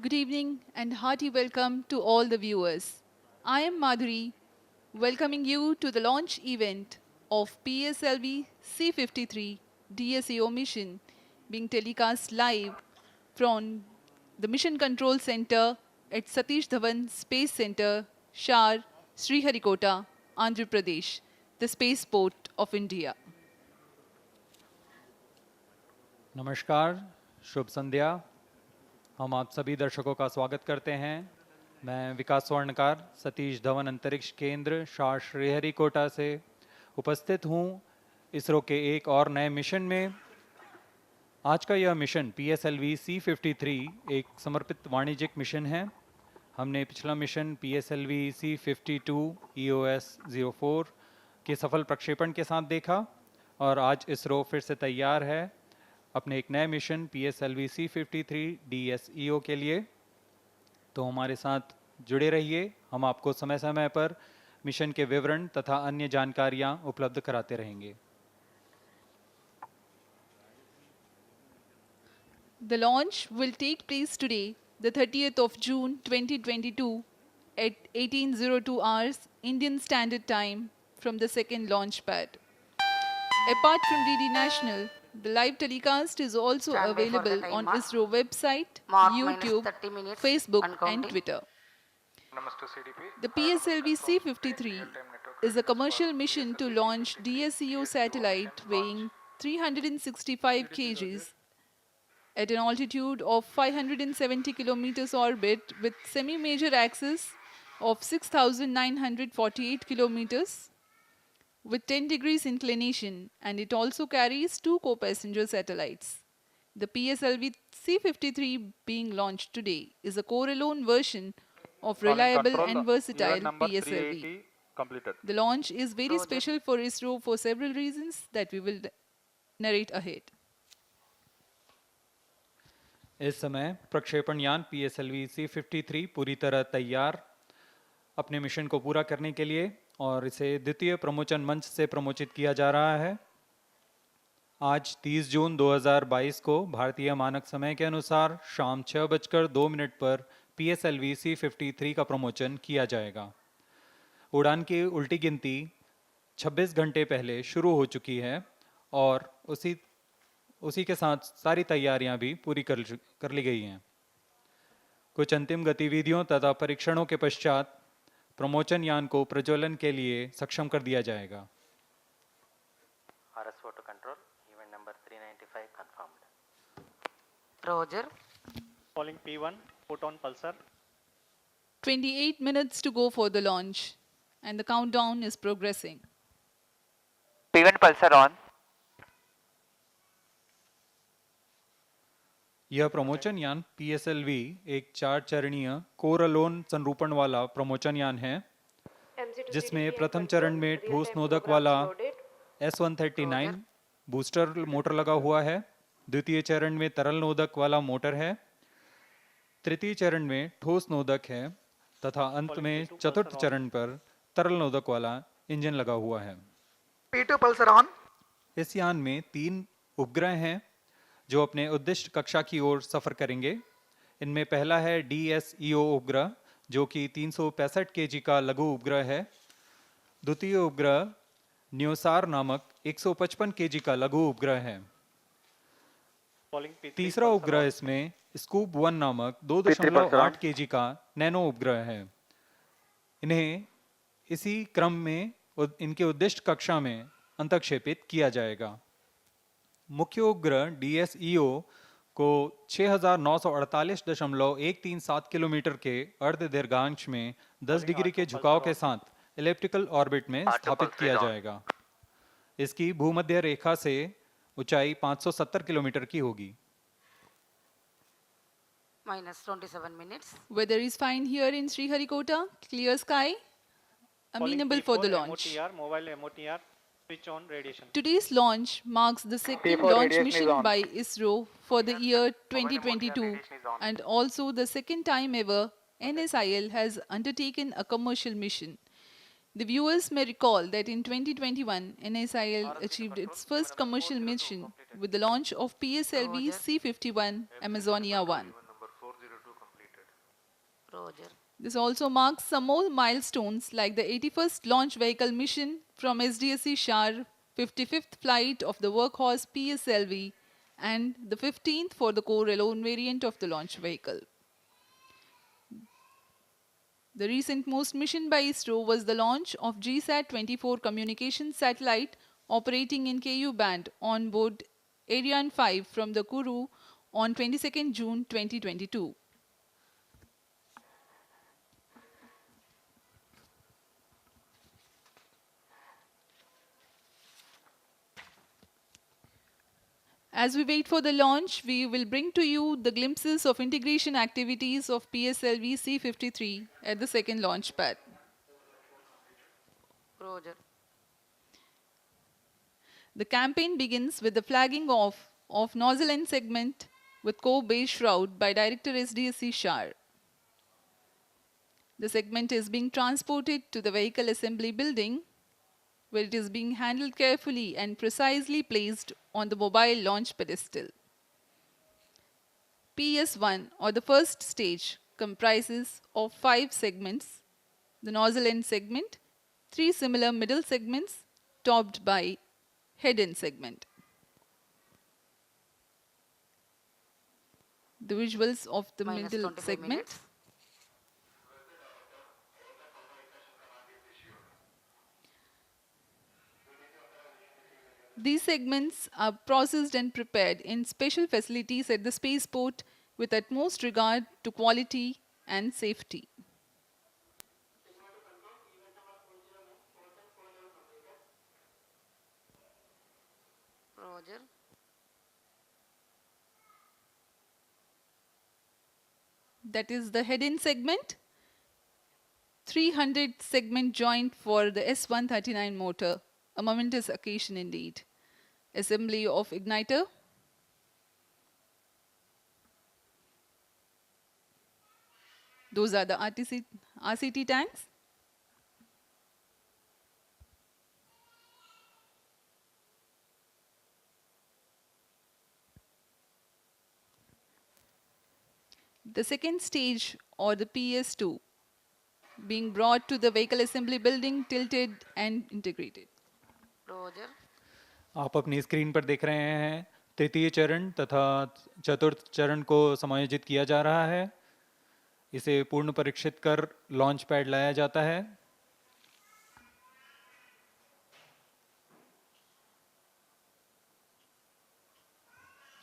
Good evening and hearty welcome to all the viewers. I am Madhuri, welcoming you to the launch event of PSLV-C53 DSEO mission being telecast live from the Mission Control Center at Satish Dhawan Space Center, SHAR, Sriharikota, Andhra Pradesh, the spaceport of India. नमस्कार, शुभ संध्या। हम आप सभी दर्शकों का स्वागत करते हैं। मैं विकास स्वर्णकार सतीश धवन अंतरिक्ष केंद्र शार श्रीहरिकोटा से उपस्थित हूं इसरो के एक और नए मिशन में। आज का यह मिशन PSLV-C53 एक समर्पित वाणिज्यिक मिशन है। हमने पिछला मिशन PSLV-C52 EOS-04 के सफल प्रक्षेपण के साथ देखा और आज इसरो फिर से तैयार है अपने एक नए मिशन PSLV-C53 DSEO के लिए। तो हमारे साथ जुड़े रहिए, हम आपको समय समय पर मिशन के विवरण तथा अन्य जानकारियां उपलब्ध कराते रहेंगे। The launch will take place today, the 30th of June 2022 at 18:02 hours Indian Standard Time from the second launch pad. Apart from DD National, the live telecast is also available on ISRO website, YouTube, Facebook and Twitter. The PSLV-C53 is a commercial mission to launch DSEO satellite weighing 365 kgs at an altitude of 570 kilometers orbit with semi-major axis of 6,948 kilometers with 10 degrees inclination, and it also carries two co-passenger satellites. The PSLV-C53 being launched today is a core-alone version of reliable and versatile PSLV. The launch is very special for ISRO for several reasons that we will narrate ahead. इस समय प्रक्षेपण यान PSLV-C53 पूरी तरह तैयार अपने mission को पूरा करने के लिए और इसे द्वितीय प्रमोचन मंच से प्रमोचित किया जा रहा है। आज 30 जून 2022 को भारतीय मानक समय के अनुसार शाम 6:02 पर PSLV-C53 का प्रमोचन किया जाएगा। उड़ान की उल्टी गिनती 26 घंटे पहले शुरू हो चुकी है और उसी के साथ सारी तैयारियां भी पूरी कर ली गई हैं। कुछ अंतिम गतिविधियों तथा परीक्षणों के पश्चात प्रमोचन यान को प्रज्वलन के लिए सक्षम कर दिया जाएगा। RS photo control, event number 395 confirmed. Roger. Calling P1, photon pulsar. 28 minutes to go for the launch and the countdown is progressing. P1 pulsar on. यह प्रमोचन यान PSLV एक 4 चरणीय कोर अलोन संरूपण वाला प्रमोचन यान है, जिसमें प्रथम चरण में ठोस नोदक वाला S139 बूस्टर मोटर लगा हुआ है। द्वितीय चरण में तरल नोदक वाला मोटर है। तृतीय चरण में ठोस नोदक है तथा अंत में चतुर्थ चरण पर तरल नोदक वाला इंजन लगा हुआ है। P2 Pulsar on. इस यान में 3 उपग्रह हैं जो अपने उद्दिष्ट कक्षा की ओर सफर करेंगे। इनमें पहला है DSEO उपग्रह जो कि 365 kg का लघु उपग्रह है। द्वितीय उपग्रह न्योसार नामक 155 kg का लघु उपग्रह है। तीसरा उपग्रह इसमें स्कूप 1 नामक 2.8 kg का नैनो उपग्रह है। इन्हें इसी क्रम में इनके उद्दिष्ट कक्षा में अंतक्षेपित किया जाएगा। मुख्य उपग्रह DSEO को 6948.137 किलोमीटर के अर्ध दीर्घांश में 10 डिग्री के झुकाव के साथ एलिप्टिकल ऑर्बिट में स्थापित किया जाएगा। इसकी भूमध्य रेखा से ऊंचाई 570 किलोमीटर की होगी। -27 minutes. Weather is fine here in Sriharikota, clear sky, amenable for the launch. MOTR, mobile MOTR, switch on radiation. Today's launch marks the second P4 launch radiation is mission on. by ISRO for the year 2022 and also the second time ever NSIL has undertaken a commercial mission. The viewers may recall that in 2021, NSIL achieved its first commercial mission with the launch of PSLV-C51 Amazonia 1. Roger. This also marks some more milestones like the 81st launch vehicle mission from SDSC-SHAR, 55th flight of the workhorse PSLV, and the 15th for the core alone variant of the launch vehicle. The recent most mission by ISRO was the launch of GSAT-24 communications satellite operating in Ku band on board Ariane 5 from the Kourou on 22nd June 2022. As we wait for the launch, we will bring to you the glimpses of integration activities of PSLV-C53 at the second launch pad. Roger. The campaign begins with the flagging off of nozzle end segment with core base shroud by Director SDSC-SHAR. The segment is being transported to the vehicle assembly building, where it is being handled carefully and precisely placed on the mobile launch pedestal. PS1, or the first stage, comprises of 5 segments: the nozzle end segment, 3 similar middle segments topped by head end segment. The visuals of the Minus middle 25 segment. minutes. These segments are processed and prepared in special facilities at the spaceport with utmost regard to quality and safety. Roger. That is the head-end segment. 300 segment joint for the S139 motor. A momentous occasion indeed. Assembly of igniter. Those are the RCT tanks. The second stage, or the PS2, being brought to the vehicle assembly building, tilted and integrated. Roger. आप अपनी screen पर देख रहे हैं तृतीय चरण तथा चतुर्थ चरण को समायोजित किया जा रहा है। इसे पूर्ण परीक्षित कर लॉन्च पैड लाया जाता है।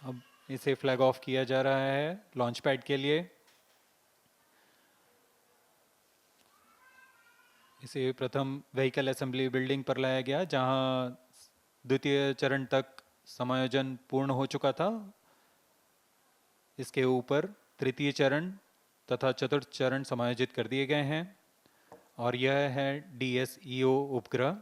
अब इसे फ्लैग ऑफ किया जा रहा है लॉन्च पैड के लिए। इसे प्रथम व्हीकल असेंबली बिल्डिंग पर लाया गया, जहां द्वितीय चरण तक समायोजन पूर्ण हो चुका था। इसके ऊपर तृतीय चरण तथा चतुर्थ चरण समायोजित कर दिए गए हैं और यह है DSEO उपग्रह।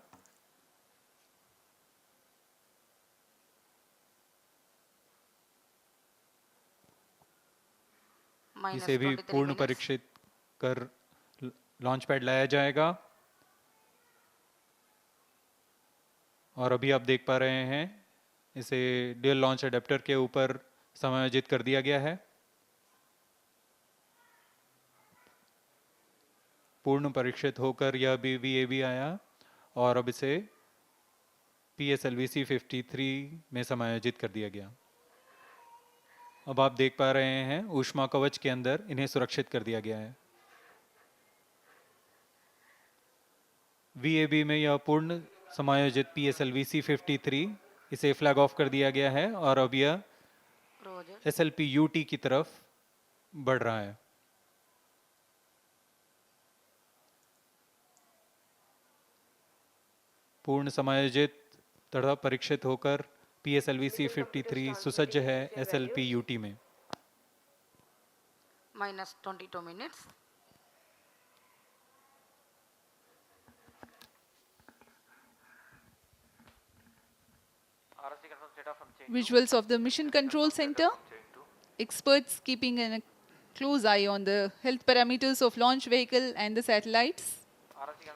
Minus इसे भी 23 पूर्ण minutes. परीक्षित कर लॉन्च पैड लाया जाएगा। और अभी आप देख पा रहे हैं इसे ड्यूल लॉन्च अडेप्टर के ऊपर समायोजित कर दिया गया है। पूर्ण परीक्षित होकर यह भी VAB आया और अब इसे PSLV-C53 में समायोजित कर दिया गया। अब आप देख पा रहे हैं ऊष्मा कवच के अंदर इन्हें सुरक्षित कर दिया गया है। VAB में यह पूर्ण समायोजित PSLV-C53, इसे फ्लैग ऑफ कर दिया गया है और अब यह Roger. SLP-UT की तरफ बढ़ रहा है। पूर्ण समायोजित तथा परीक्षित होकर PSLV-C53 सुसज्ज है SLP-UT में। Minus 22 minutes. RSC confirm state of from chain Visuals of the Mission Control Center. Experts keeping a close eye on the health parameters of launch vehicle and the satellites.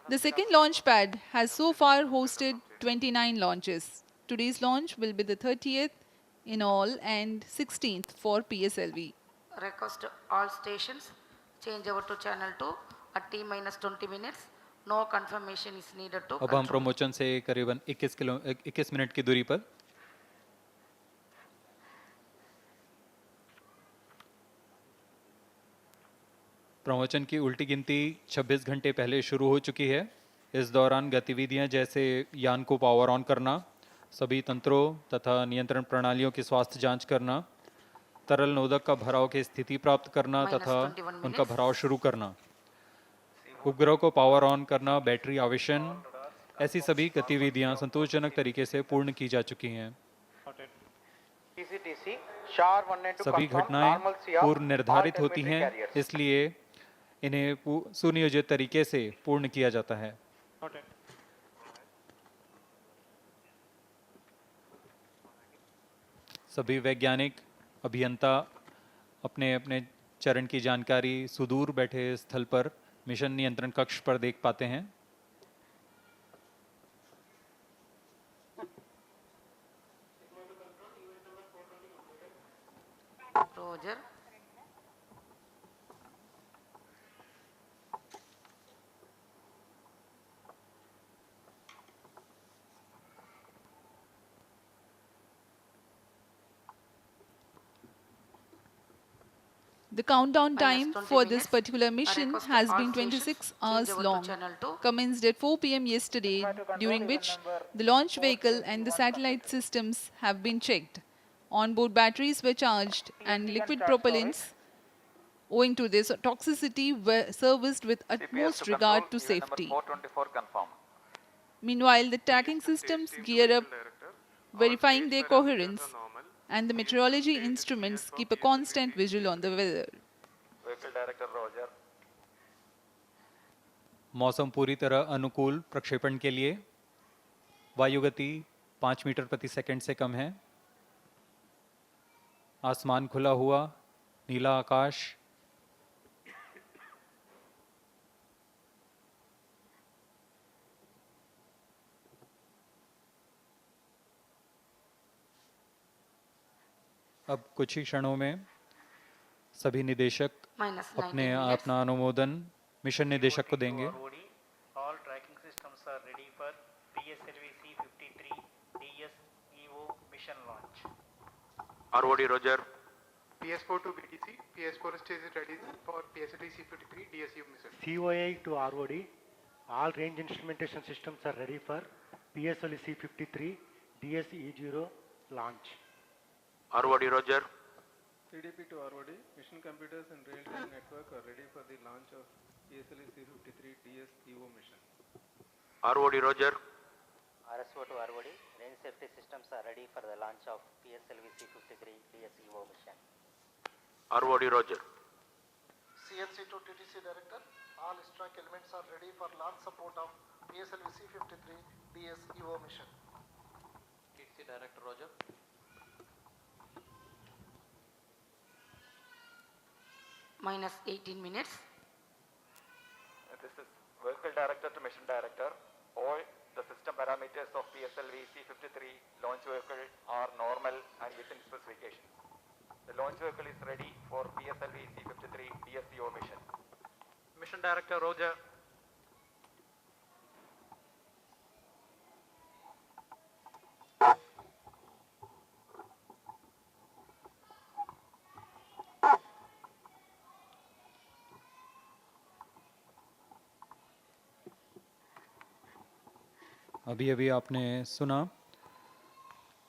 The second launch pad has so far hosted 29 launches. Today's launch will be the 30th in all and 16th for PSLV. Request all stations change over to channel 2 at T minus 20 minutes. No confirmation is needed to अब हम control. प्रमोचन से करीबन 21 minute की दूरी पर प्रमोचन की उल्टी गिनती 26 घंटे पहले शुरू हो चुकी है। इस दौरान गतिविधियां जैसे यान को पावर ऑन करना, सभी तंत्रों तथा नियंत्रण प्रणालियों की स्वास्थ्य जांच करना, तरल नोदक का भराव की स्थिति प्राप्त करना Minus तथा 21 उनका minutes. भराव शुरू करना, उपग्रह को पावर ऑन करना, बैटरी आवेशन, ऐसी सभी गतिविधियां संतोषजनक तरीके से पूर्ण की जा चुकी हैं। Noted. SDSC-SHAR 192 सभी confirmed घटनाएं normal CR पूर्व निर्धारित all होती telemetry हैं, carriers. इसलिए इन्हें सुनियोजित तरीके से पूर्ण किया जाता है। Noted. सभी वैज्ञानिक अभियंता अपने अपने चरण की जानकारी सुदूर बैठे स्थल पर मिशन नियंत्रण कक्ष पर देख पाते हैं। Roger. The countdown Minus time 20 for this minutes. particular I mission request has all been stations 26 change hours over to long, channel 2. commenced at 4 p.m. yesterday, during which the launch vehicle and the satellite systems have been checked. Onboard batteries were charged and liquid propellants, owing to this toxicity, were serviced with utmost regard to safety. 424 confirmed. Meanwhile, the tracking systems gear up, verifying their coherence, and the meteorology instruments keep a constant vigil on the weather. Vehicle director Roger. मौसम पूरी तरह अनुकूल प्रक्षेपण के लिए। वायु गति 5 metre प्रति सेकंड से कम है। आसमान खुला हुआ, नीला आकाश, अब कुछ ही क्षणों में सभी निदेशक Minus 19 अपने minutes. अपना अनुमोदन मिशन निदेशक को देंगे। ROD, all tracking systems are ready for PSLV-C53 DSEO mission launch. ROD Roger. PS4 to BTC, PS4 stage is ready for PSLV-C53 DSU mission. COA to ROD, all range instrumentation systems are ready for PSLV-C53 DSE0 launch. ROD Roger. CDP to ROD, mission computers and real-time network are ready for the launch of PSLV-C53 DSEO mission. ROD Roger. RSO to ROD, range safety systems are ready for the launch of PSLV-C53 DSEO mission. ROD Roger. CNC to TTC director, all strike elements are ready for launch support of PSLV-C53 DSEO mission. TTC director Roger. Minus 18 minutes. This is vehicle director to mission director. All the system parameters of PSLV-C53 launch vehicle are normal and within specifications. The launch vehicle is ready for PSLV-C53 DSEO mission. Mission director Roger. अभी अभी आपने सुना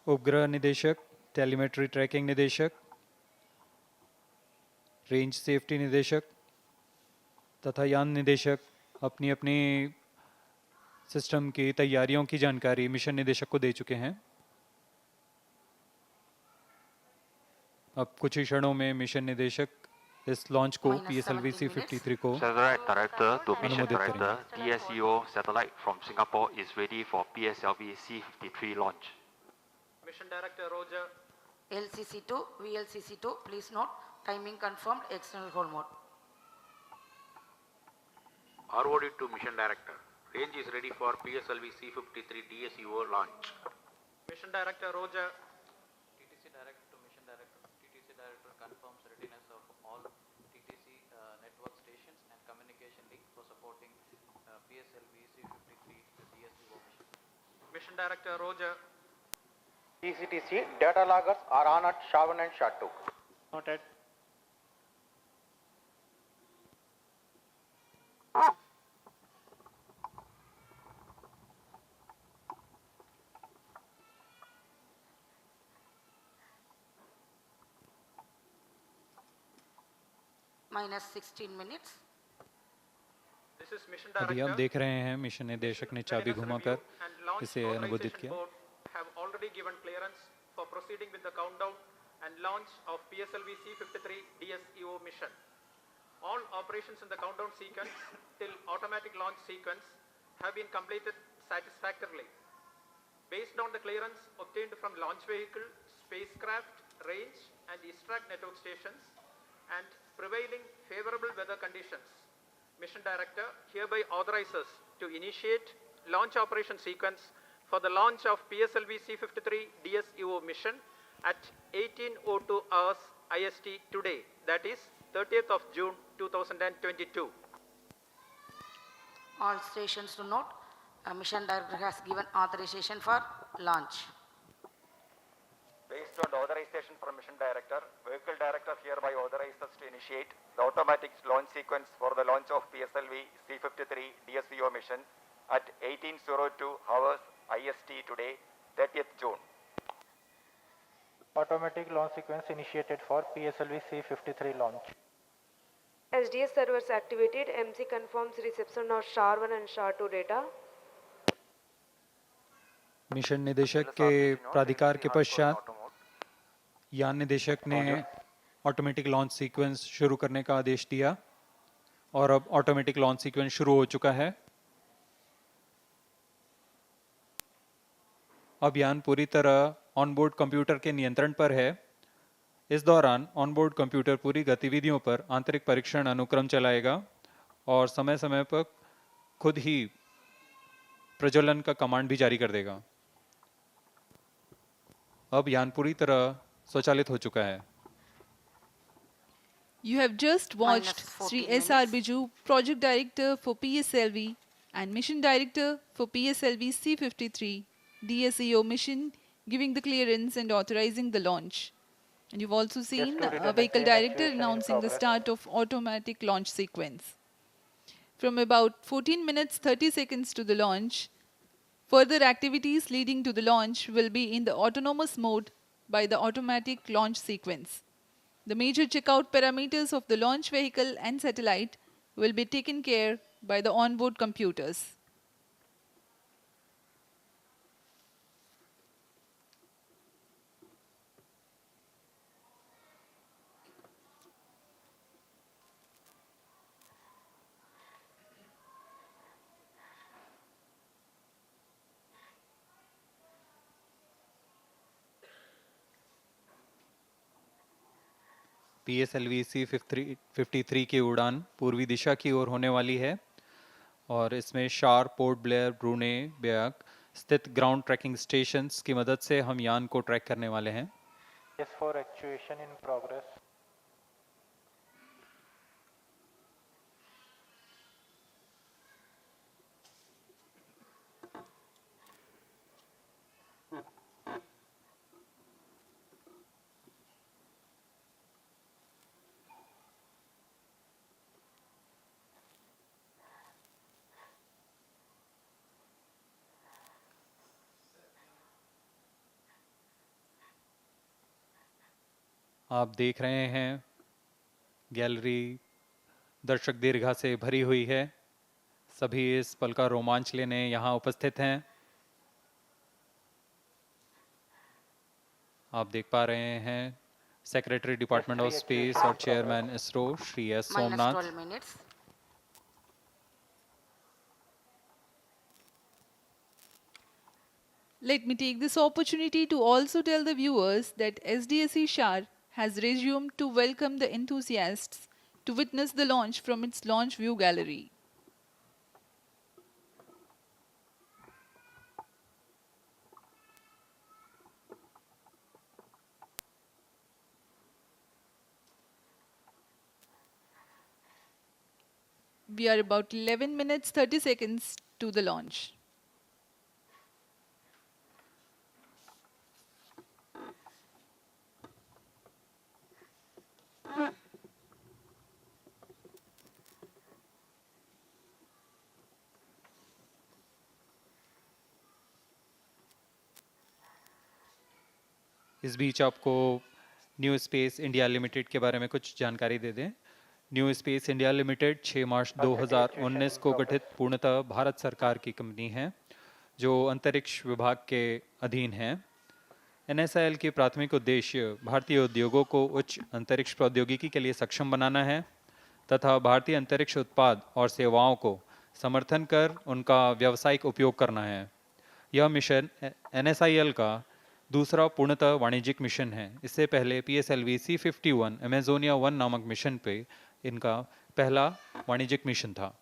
उपग्रह निदेशक, telemetry tracking निदेशक, range safety निदेशक तथा यान निदेशक अपनी अपनी सिस्टम की तैयारियों की जानकारी मिशन निदेशक को दे चुके हैं। अब कुछ ही क्षणों में मिशन निदेशक इस लॉन्च को Minus 17 PSLV-C53 को Satellite director to mission अनुमोदित director. करेंगे। DSEO satellite from Singapore is ready for PSLV-C53 launch. Mission director Roger. LCC2, VLCC2, please note, timing confirmed, external hold mode. ROD to mission director. Range is ready for PSLV-C53 DSEO launch. Mission director Roger. TTC director to mission director. TTC director confirms readiness of all TTC network stations Mission Director Roger. ECTC data loggers are on at SHAR1 and SHAR2. Noted. Minus 16 minutes. This is Mission अभी आप Director. देख रहे हैं mission निदेशक ने चाबी घुमाकर इसे अनुमोदित किया. Have already given clearance for proceeding with the countdown and launch of PSLV-C53 DSEO mission. All operations in the countdown sequence till automatic launch sequence have been completed satisfactorily. Based on the clearance obtained from launch vehicle, spacecraft, range and ISTRAC network stations and prevailing favorable weather conditions, Mission Director hereby authorizes to initiate launch operation sequence for the launch of PSLV-C53 DSEO mission at 18:02 hours IST today, that is 30th of June 2022. All stations to note, Mission Director has given authorization for launch. Based on the authorization from Mission Director, Vehicle Director hereby authorizes to initiate the automatic launch sequence for the launch of PSLV-C53 DSEO mission at 18:02 hours IST today, 30th June. Automatic launch sequence initiated for PSLV-C53 launch. SDS servers activated. MC confirms reception of SHAR1 and SHAR2 data. Mission निदेशक के प्राधिकार के पश्चात यान निदेशक ने automatic launch sequence शुरू करने का आदेश दिया और अब ऑटोमेटिक लॉन्च सीक्वेंस शुरू हो चुका है. अब यान पूरी तरह ऑनबोर्ड कंप्यूटर के नियंत्रण पर है. इस दौरान ऑनबोर्ड कंप्यूटर पूरी गतिविधियों पर आंतरिक परीक्षण अनुक्रम चलाएगा और समय समय पर खुद ही प्रज्वलन का कमांड भी जारी कर देगा. अब यान पूरी तरह स्वचालित हो चुका है. You have just watched Sri S.R. Biju, Project Director for PSLV and Mission Director for PSLV-C53 DSEO mission, giving the clearance and authorizing the launch. And you've also seen a Vehicle Director announcing the start of automatic launch sequence. From about 14 minutes 30 seconds to the launch, further activities leading to the launch will be in the autonomous mode by the automatic launch sequence. The major checkout parameters of the launch vehicle and satellite will be taken care by the onboard computers. PSLV-C53 की उड़ान पूर्वी दिशा की ओर होने वाली है और इसमें शार, पोर्ट ब्लेयर, ब्रूने, ब्याक स्थित ग्राउंड ट्रैकिंग स्टेशंस की मदद से हम यान को ट्रैक करने वाले हैं. S4 actuation in progress. आप देख रहे हैं गैलरी दर्शक दीर्घा से भरी हुई है. सभी इस पल का रोमांच लेने यहाँ उपस्थित हैं. आप देख पा रहे हैं सेक्रेटरी डिपार्टमेंट ऑफ स्पेस और chairman ISRO Shri S Minus Somnath. 12 minutes. Let me take this opportunity to also tell the viewers that SDSC-SHAR has resumed to welcome the enthusiasts to witness the launch from its launch view gallery. We are about 11 minutes 30 seconds to the launch. इस बीच आपको new space India limited के बारे में कुछ जानकारी दे दें। New space India limited 6 मार्च 2019 को गठित पूर्णतः भारत सरकार की कंपनी है जो अंतरिक्ष विभाग के अधीन है। NSIL की प्राथमिक उद्देश्य भारतीय उद्योगों को उच्च अंतरिक्ष प्रौद्योगिकी के लिए सक्षम बनाना है तथा भारतीय अंतरिक्ष उत्पाद और सेवाओं को समर्थन कर उनका व्यावसायिक उपयोग करना है। यह मिशन NSIL का दूसरा पूर्णतः वाणिज्यिक मिशन है। इससे पहले PSLV-C51 अमेजोनिया 1 नामक मिशन पे इनका पहला वाणिज्यिक मिशन था।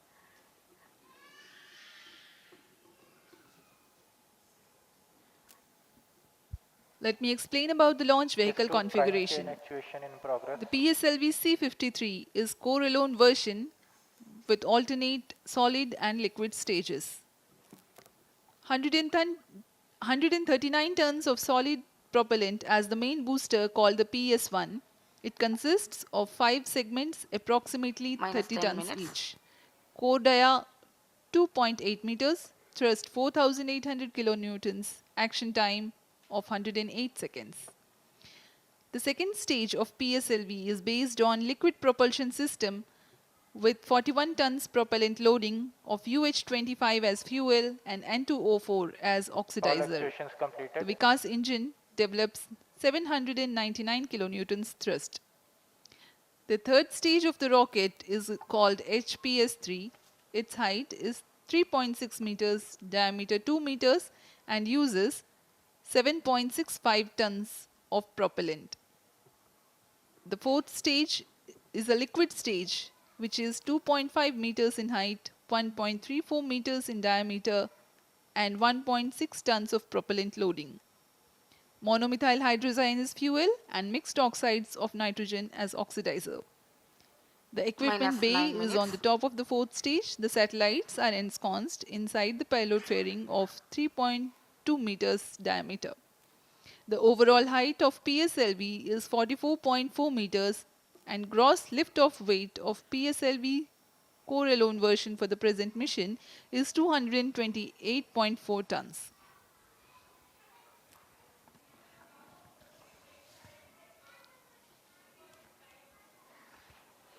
Let me explain about the launch vehicle configuration. The PSLV-C53 is core-alone version with alternate solid and liquid stages. 139 tons of solid propellant as the main booster called the PS1. It consists of 5 segments approximately Minus 30 10 tons minutes. each. Core dia 2.8 meters, thrust 4,800 kilonewtons, action time of 108 seconds. The second stage of PSLV is based on liquid propulsion system with 41 tons propellant loading of UH-25 as fuel and N2O4 as oxidizer. The Vikas engine develops 799 kilonewtons thrust. The third stage of the rocket is called HPS-3. Its height is 3.6 meters, diameter 2 meters and uses 7.65 tons of propellant. The fourth stage is a liquid stage which is 2.5 meters in height, 1.34 meters in diameter and 1.6 tons of propellant loading. Monomethyl hydrazine is fuel and mixed oxides of nitrogen as oxidizer. The equipment Minus bay 9 is on minutes. the top of the fourth stage. The satellites are ensconced inside the payload fairing of 3.2 meters diameter. The overall height of PSLV is 44.4 meters and gross lift-off weight of PSLV core-alone version for the present mission is 228.4 tons.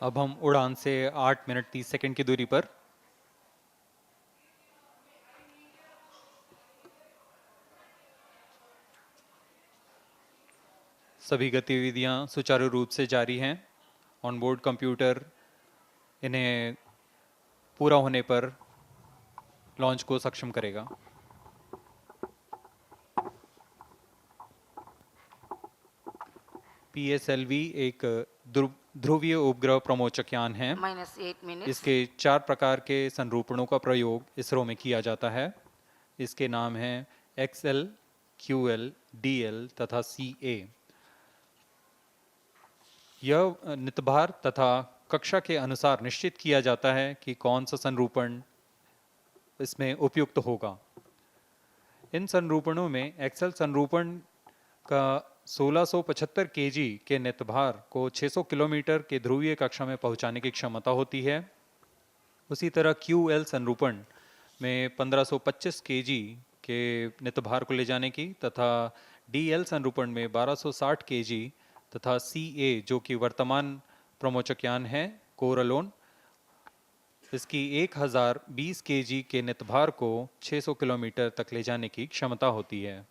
अब हम उड़ान से 8 minute 30 second की दूरी पर सभी गतिविधियां सुचारू रूप से जारी हैं। ऑनबोर्ड कंप्यूटर इन्हें पूरा होने पर लॉन्च को सक्षम करेगा। PSLV एक ध्रुवीय उपग्रह प्रमोचक यान है। Minus 8 minutes. इसके 4 प्रकार के संरूपणों का प्रयोग इसरो में किया जाता है। इसके नाम हैं XL, QL, DL तथा CA। यह नितभार तथा कक्षा के अनुसार निश्चित किया जाता है कि कौन सा संरूपण इसमें उपयुक्त होगा। इन संरूपणों में एक्सेल संरूपण का 1675 केजी के नितभार को 600 किलोमीटर के ध्रुवीय कक्षा में पहुंचाने की क्षमता होती है। उसी तरह QL संरूपण में 1525 केजी के नितभार को ले जाने की तथा DL संरूपण में 1260 केजी तथा CA जो कि वर्तमान प्रमोचक यान है कोर-अलोन, इसकी 1020 केजी के नितभार को 600 किलोमीटर तक ले जाने की क्षमता होती है।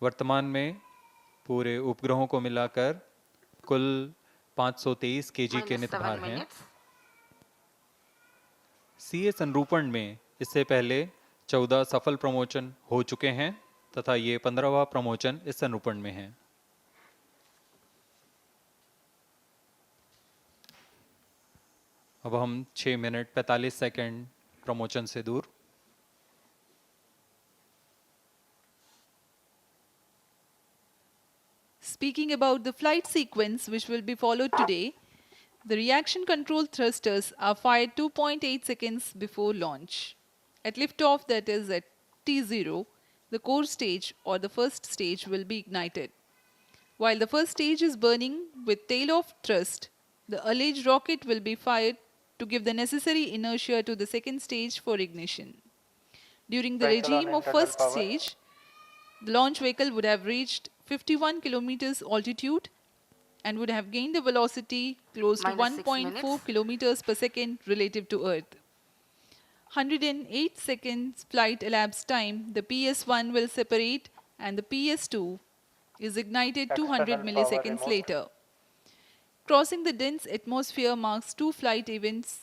वर्तमान में पूरे उपग्रहों को मिलाकर कुल 523 केजी के Minus 7 नितभार हैं। minutes. CA संरूपण में इससे पहले 14 सफल प्रमोचन हो चुके हैं तथा ये 15वां प्रमोचन इस संरूपण में है। अब हम 6 मिनट 45 सेकंड प्रमोचन से दूर। Speaking about the flight sequence which will be followed today, the reaction control thrusters are fired 2.8 seconds before launch. At liftoff, that is at T0, the core stage or the first stage will be ignited. While the first stage is burning with tail-off thrust, the alleged rocket will be fired to give the necessary inertia to the second stage for ignition. During the regime of first stage, the launch vehicle would have reached 51 kilometers altitude and would have gained a velocity close to Minus 6 1.4 minutes. kilometers per second relative to Earth. 108 seconds flight elapsed time, the PS1 will separate and the PS2 is ignited 200 milliseconds later. Crossing the dense atmosphere marks two flight events,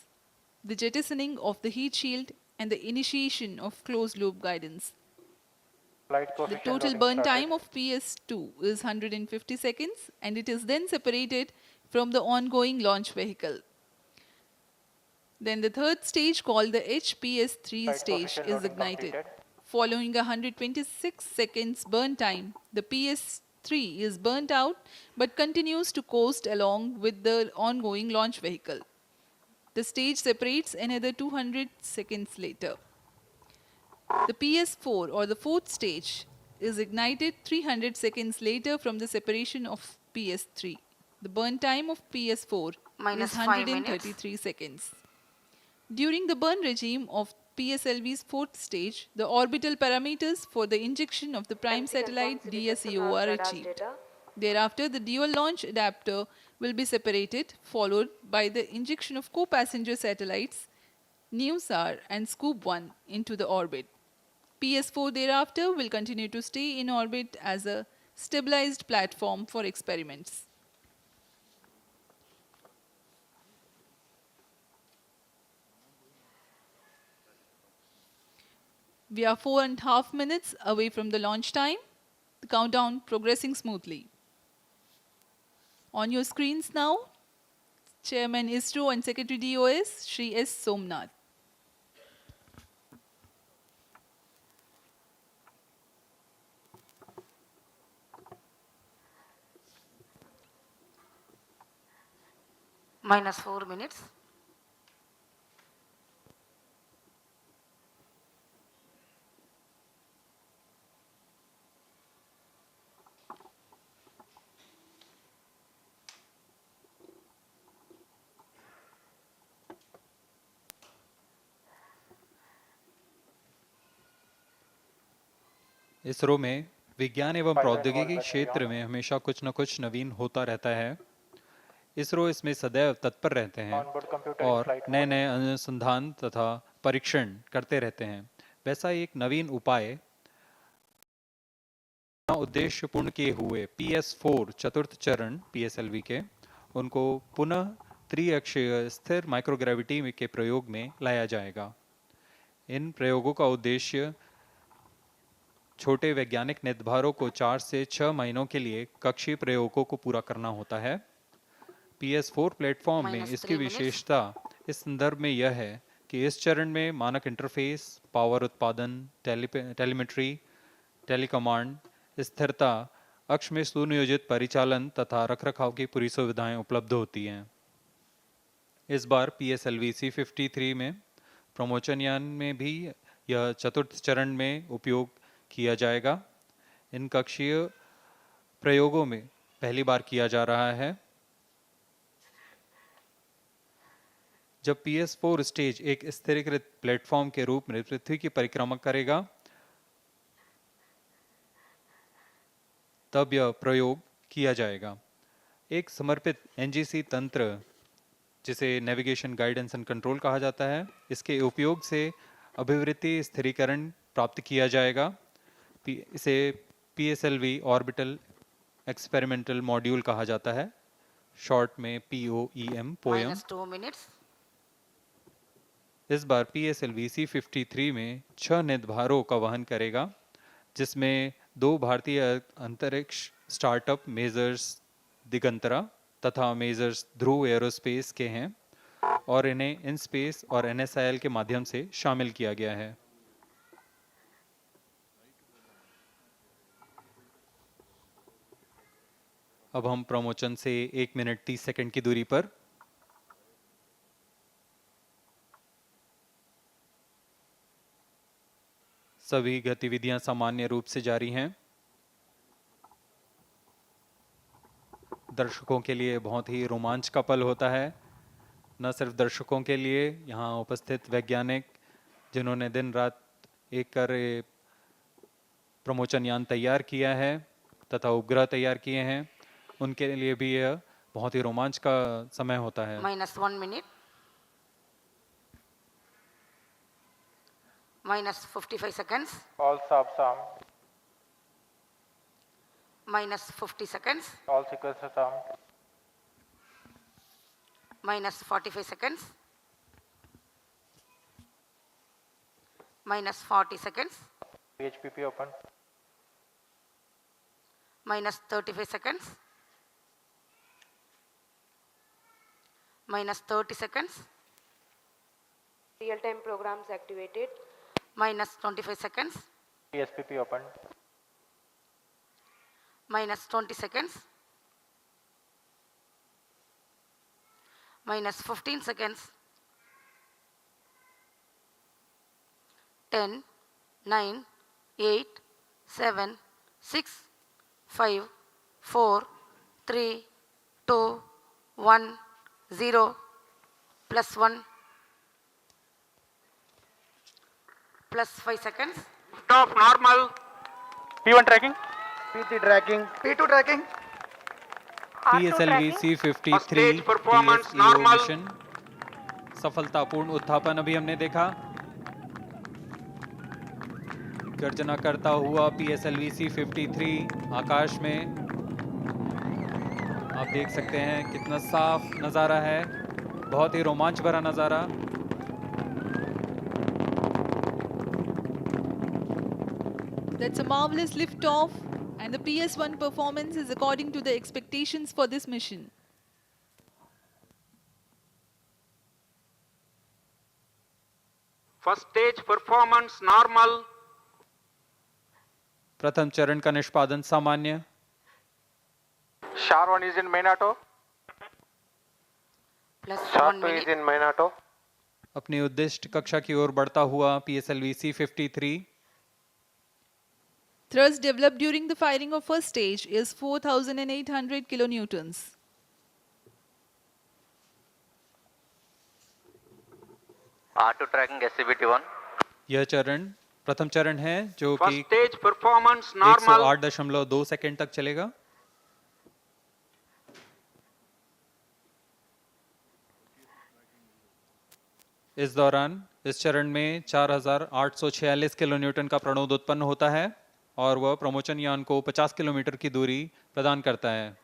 the jettisoning of the heat shield and the initiation of closed-loop guidance. The total burn time of PS2 is 150 seconds and it is then separated from the ongoing launch vehicle. Then the third stage, called the HPS-3 stage, is ignited. Following 126 seconds burn time, the PS-3 is burnt out but continues to coast along with the ongoing launch vehicle. The stage separates another 200 seconds later. The PS4 or the fourth stage is ignited 300 seconds later from the separation of PS3. The burn time of PS4 Minus is 5 133 seconds. During the burn regime of PSLV's fourth stage, the orbital parameters for the injection of the prime MC satellite confirms reception DSEO of are radar achieved. data. Thereafter, the dual launch adapter will be separated, followed by the injection of co-passenger satellites NEO-SAR and Scoop-1 into the orbit. PS4 thereafter will continue to stay in orbit as a stabilized platform for experiments. We are 4.5 minutes away from the launch time. The countdown progressing smoothly. On your screens now, Chairman ISRO and Secretary DOS, Shri S. Somnath. Minus 4 minutes. ISRO में विज्ञान एवं प्रौद्योगिकी क्षेत्र में हमेशा कुछ न कुछ नवीन होता रहता है। इसरो इसमें सदैव तत्पर रहते हैं और नए नए अनुसंधान तथा परीक्षण करते रहते हैं। वैसा एक नवीन उपाय उद्देश्य पूर्ण किए हुए PS4 चतुर्थ चरण PSLV के उनको पुनः त्रिअक्षीय स्थिर माइक्रोग्रेविटी के प्रयोग में लाया जाएगा। इन प्रयोगों का उद्देश्य छोटे वैज्ञानिक निर्धारों को 4 से 6 महीनों के लिए कक्षीय प्रयोगों को पूरा करना होता है। PS4 प्लेटफॉर्म में इसकी विशेषता इस संदर्भ में यह है कि इस चरण में मानक इंटरफेस, पावर उत्पादन, टेलीमेट्री, टेलीकमांड, स्थिरता, अक्ष में सुनियोजित परिचालन तथा रखरखाव की पूरी सुविधाएं उपलब्ध होती हैं। इस बार PSLV-C53 में प्रमोचन यान में भी यह चतुर्थ चरण में उपयोग किया जाएगा। इन कक्षीय प्रयोगों में पहली बार किया जा रहा है। जब PS4 स्टेज एक स्थिरीकृत प्लेटफॉर्म के रूप में पृथ्वी की परिक्रमा करेगा, तब यह प्रयोग किया जाएगा। एक समर्पित NGC तंत्र, जिसे नेविगेशन गाइडेंस एंड कंट्रोल कहा जाता है, इसके उपयोग से अभिवृत्ति स्थिरीकरण प्राप्त किया जाएगा। इसे PSLV ऑर्बिटल एक्सपेरिमेंटल मॉड्यूल कहा जाता है, शॉर्ट में POEM पोएम। Minus 2 minutes. इस बार PSLV-C53 में 6 निर्धारों का वहन करेगा, जिसमें 2 भारतीय अंतरिक्ष स्टार्टअप मेजर्स दिगंतरा तथा मेजर्स ध्रुव एरोस्पेस के हैं और इन्हें इनस्पेस और NSIL के माध्यम से शामिल किया गया है। अब हम प्रमोचन से 1 मिनट 30 सेकंड की दूरी पर सभी गतिविधियां सामान्य रूप से जारी हैं। दर्शकों के लिए बहुत ही रोमांच का पल होता है। न सिर्फ दर्शकों के लिए, यहाँ उपस्थित वैज्ञानिक जिन्होंने दिन रात एक कर ये प्रमोचन यान तैयार किया है तथा उपग्रह तैयार किए हैं, उनके लिए भी यह बहुत ही रोमांच का समय होता है। -1 minute. -55 seconds. All subs armed. -50 seconds. All sequences armed. -45 seconds. -40 seconds. PHPP open. -35 seconds. -30 seconds. Real-time programs activated. -25 seconds. PSPP open. -20 seconds. -15 seconds. 10, 9, 8, 7, 6, 5, 4, 3, 2, 1, 0, +1, +5 seconds. Stop normal. P1 tracking. P3 tracking. P2 tracking. PSLV-C53 Stage performance DSEO normal. Mission सफलतापूर्ण उत्थापन अभी हमने देखा। गर्जना करता हुआ PSLV-C53 आकाश में, आप देख सकते हैं कितना साफ नज़ारा है, बहुत ही रोमांच भरा नज़ारा। That's a marvelous liftoff, and the PS1 performance is according to the expectations for this mission. First stage performance normal. प्रथम चरण का निष्पादन सामान्य। SHAR 1 is in main auto. SHAR 2 is in main auto. अपनी उद्दिष्ट कक्षा की ओर बढ़ता हुआ PSLV-C53 Thrust developed during the firing of first stage is 4,800 kilonewtons. R2 tracking SCBT1. यह चरण प्रथम चरण है जो कि First stage performance normal. 108.2 second तक चलेगा। इस दौरान इस चरण में 4,846 किलोन्यूटन का प्रणोद उत्पन्न होता है और वह प्रमोचन यान को 50 किलोमीटर की दूरी प्रदान करता है।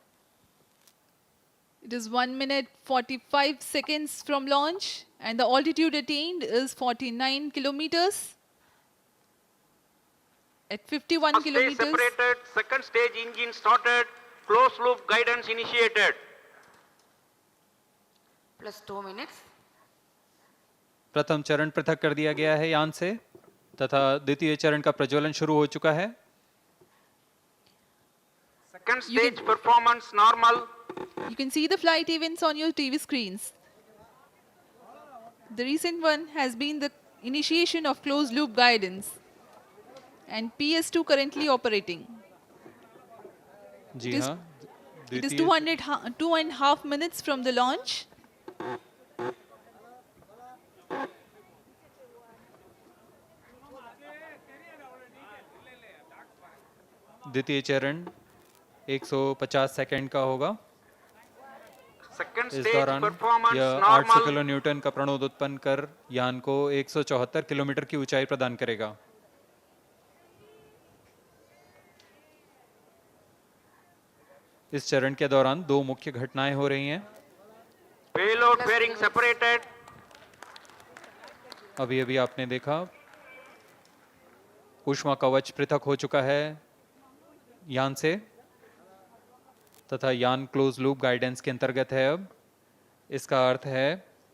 It is 1 minute 45 seconds from launch, and the altitude attained is 49 kilometers. At 51 First stage kilometers, separated. Second stage engine started. Closed loop guidance initiated. +2 minutes. प्रथम चरण पृथक कर दिया गया है यान से तथा द्वितीय चरण का प्रज्वलन शुरू हो चुका है। Second stage performance normal. you can see the flight events on your TV screens. The recent one has been the initiation of closed loop guidance, and PS2 currently operating. Ji It is- हाँ, It is द्वितीय 2.5 minutes from the launch. द्वितीय चरण 150 second का होगा। Second इस stage दौरान performance यह 800 normal. Kilo Newton का प्रणोद उत्पन्न कर यान को 174 किलोमीटर की ऊंचाई प्रदान करेगा। इस चरण के दौरान दो मुख्य घटनाएं हो रही हैं। Payload fairing separated. अभी अभी आपने देखा ऊष्मा कवच पृथक हो चुका है यान से तथा यान क्लोज लूप गाइडेंस के अंतर्गत है। अब इसका अर्थ है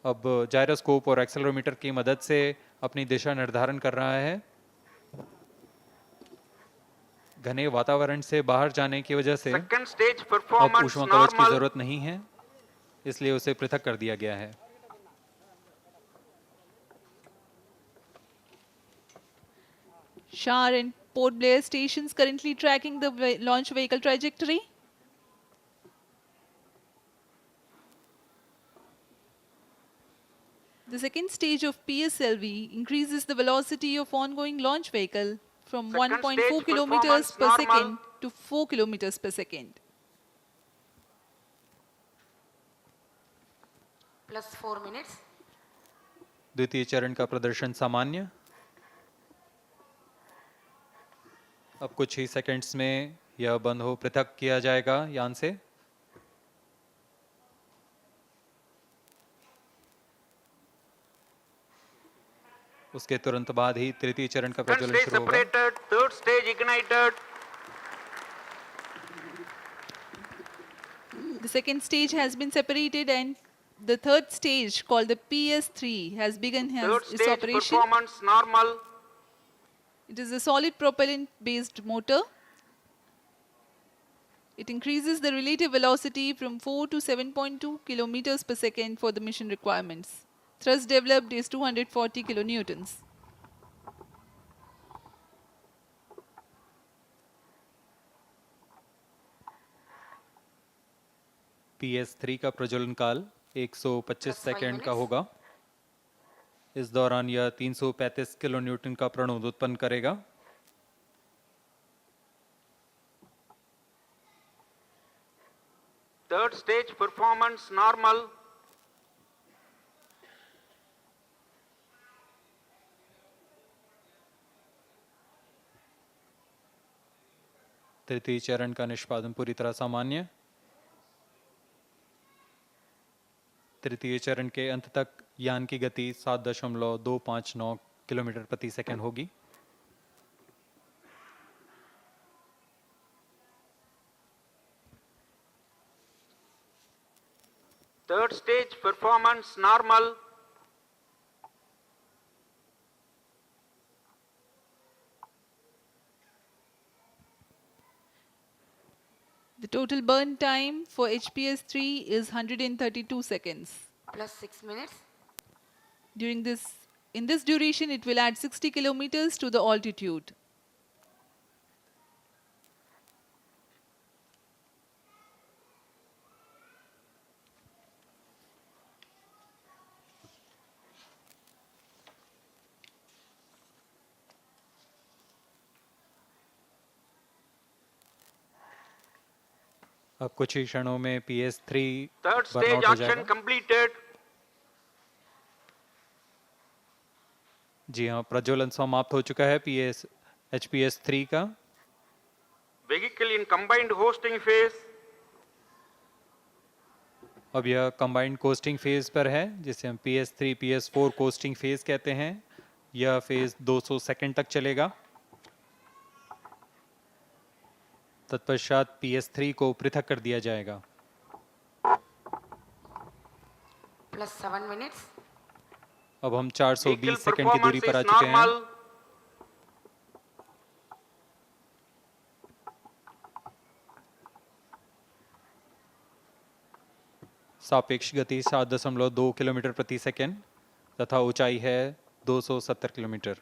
अब जायरोस्कोप और एक्सेलरोमीटर की मदद से अपनी दिशा निर्धारण कर रहा है। घने वातावरण से बाहर जाने की वजह से Second stage अब performance ऊष्मा कवच की normal. जरूरत नहीं है, इसलिए उसे पृथक कर दिया गया है। SHAR and Port Blair stations currently tracking the launch vehicle trajectory. The second stage of PSLV increases the velocity of ongoing launch vehicle from Second 1.4 stage kilometers performance per normal. second to 4 kilometers per second. Plus 4 minutes. द्वितीय चरण का प्रदर्शन सामान्य। अब कुछ ही seconds में यह बंद हो पृथक किया जाएगा यान से। उसके तुरंत बाद ही तृतीय चरण का Second प्रज्वलन stage शुरू होगा। separated, third stage ignited. The second stage has been separated and the third stage called the PS3 has begun Third its stage operation. performance normal. It is a solid propellant based motor. It increases the relative velocity from 4 to 7.2 kilometers per second for the mission requirements. Thrust developed is 240 kilonewtons. PS3 का प्रज्वलन काल 125 second का होगा। इस दौरान यह 335 kilo Newton का प्रणोद उत्पन्न करेगा। Third stage performance normal. तृतीय चरण का निष्पादन पूरी तरह सामान्य। तृतीय चरण के अंत तक यान की गति 7.259 किलोमीटर प्रति सेकंड होगी। Third stage performance normal. The total burn time for HPS-3 is 132 seconds. Plus 6 minutes. In this duration, it will add 60 kilometers to the altitude. अब कुछ ही क्षणों में PS3 Third burn stage out हो action जाएगा। completed. जी हाँ, प्रज्वलन समाप्त हो चुका है HPS3 का। Vehicle in combined hosting phase. अब यह कंबाइंड कोस्टिंग फेज पर है, जिसे हम PS3 PS4 कोस्टिंग फेज कहते हैं। यह फेज 200 सेकंड तक चलेगा। तत्पश्चात PS3 को पृथक कर दिया जाएगा। Plus 7 minutes. अब हम 420 Vehicle सेकंड की दूरी performance पर आ is चुके हैं। normal. सापेक्ष गति 7.2 किलोमीटर प्रति सेकंड तथा ऊंचाई है 270 kilometre.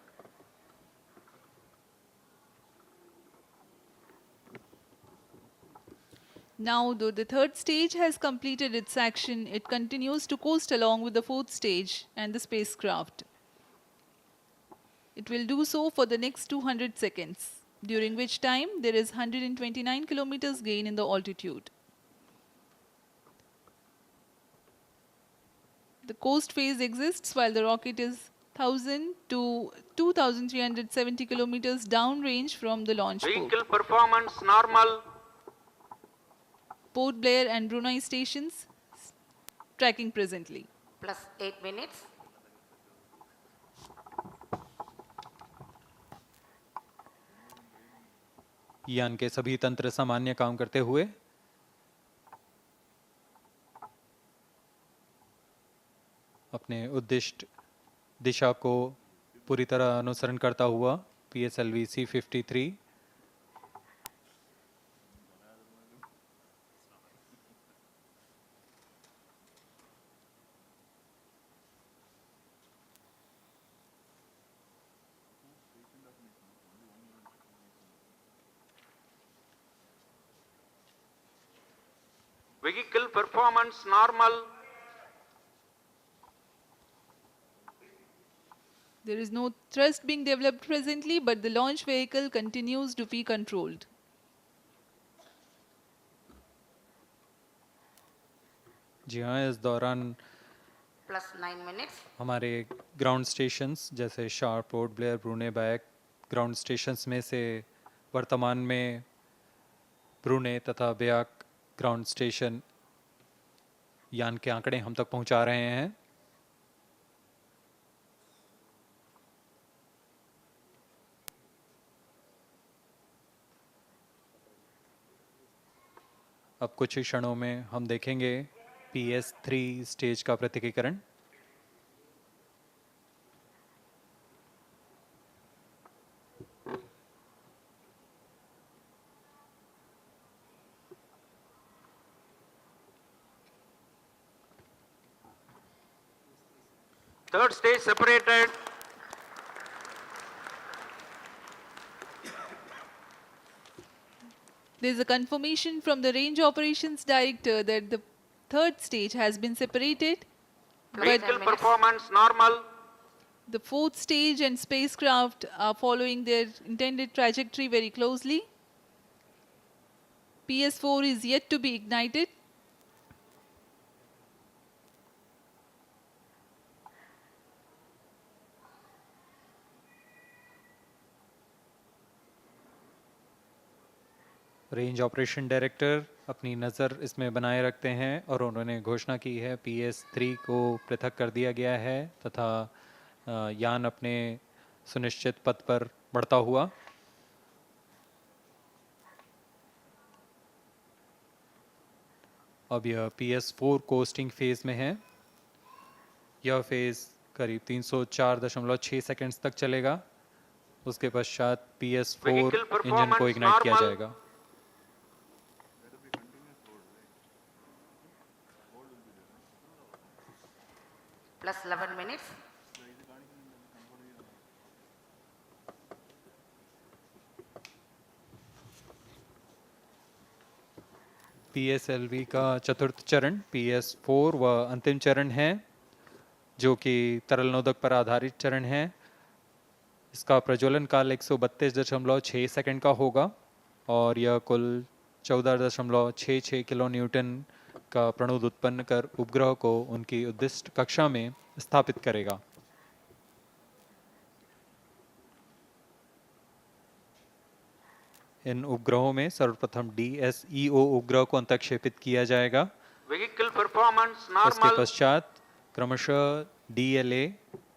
Now, though the third stage has completed its action, it continues to coast along with the fourth stage and the spacecraft. It will do so for the next 200 seconds, during which time there is 129 kilometers gain in the altitude. The coast phase exists while the rocket is 1000 to 2370 kilometers downrange from the launch port. Vehicle performance normal. Port Blair and Brunei stations tracking presently. Plus 8 minutes. यान के सभी तंत्र सामान्य काम करते हुए अपने उद्दिष्ट दिशा को पूरी तरह अनुसरण करता हुआ PSLV-C53 Vehicle performance normal. There is no thrust being developed presently, but the launch vehicle continues to be controlled. जी हाँ, इस दौरान Plus 9 minutes. हमारे ग्राउंड स्टेशंस जैसे शार, port Blair, ब्रूने back ground stations में से वर्तमान में ब्रूने तथा ब्याक ग्राउंड स्टेशन यान के आंकड़े हम तक पहुंचा रहे हैं। अब कुछ ही क्षणों में हम देखेंगे PS3 स्टेज का पृथकीकरण। Third stage separated. There is a confirmation from the Range Operations Director that the third stage has been separated. Vehicle performance normal. The fourth stage and spacecraft are following their intended trajectory very closely. PS4 is yet to be ignited. Range operation director अपनी नज़र इसमें बनाए रखते हैं और उन्होंने घोषणा की है PS3 को पृथक कर दिया गया है तथा यान अपने सुनिश्चित पथ पर बढ़ता हुआ। अब यह PS4 कोस्टिंग फेज में है। यह फेज करीब 304.6 सेकंड्स तक चलेगा। उसके पश्चात PS4 इंजन को इग्नाइट किया जाएगा। Plus 11 minutes. PSLV का चतुर्थ चरण PS4 व अंतिम चरण है जो कि तरल नोदक पर आधारित चरण है। इसका प्रज्वलन काल 132.6 सेकंड का होगा और यह कुल 14.66 किलो न्यूटन का प्रणुद उत्पन्न कर उपग्रह को उनकी उद्दिष्ट कक्षा में स्थापित करेगा। इन उपग्रहों में सर्वप्रथम DSEO उपग्रह को अंतक्षेपित किया जाएगा। Vehicle performance उसके normal. पश्चात क्रमशः DLA,